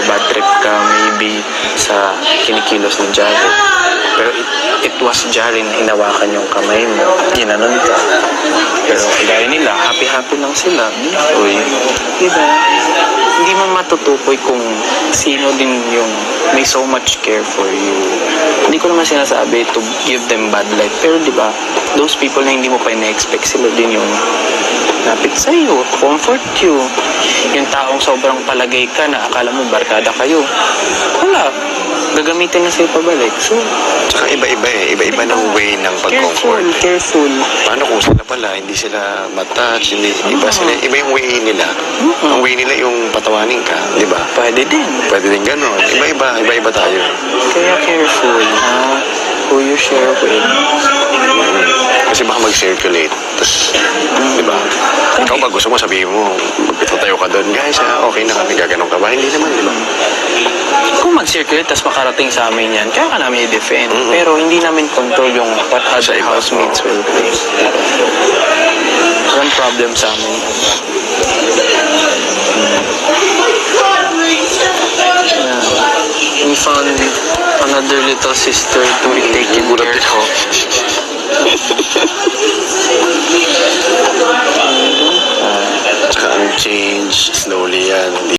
bad trip ka maybe sa kinikilos ni Jaren. Pero it was Jaren na hinawakan yung kamay mo. Ginanon ka. Pero kagaya nila, happy-happy lang sila. Uy, diba? Hindi mo matutukoy kung sino din yung may so much care for you. Hindi ko naman sinasabi to give them bad life. Pero diba, those people na hindi mo pa ina-expect, sila din yung lapit sa'yo, comfort you. Yung taong sobrang palagay ka na akala mo barkada kayo. Wala. Gagamitin na sa'yo pabalik. So, Tsaka iba-iba eh. Iba-iba ng way ng pag-comfort. careful. Paano kung sila pala, hindi sila matouch, hindi, iba yung way nila. Ang way nila yung patawanin ka, di ba? Pwede din. Pwede din gano'n. Iba-iba tayo. Kaya careful, ha? Who you share with. Kasi baka mag-circulate. Tapos, di ba? Ikaw ba gusto mo sabihin mo, tatayo ka doon, guys, okay na kami, gaganon ka ba? Hindi naman, di ba? Kung mag-circulate, tapos makarating sa amin yan, kaya ka namin i-defend. Pero hindi namin control yung what other iba, housemates will think. Walang problem sa amin. We found another little sister to be taken Gulat care din ako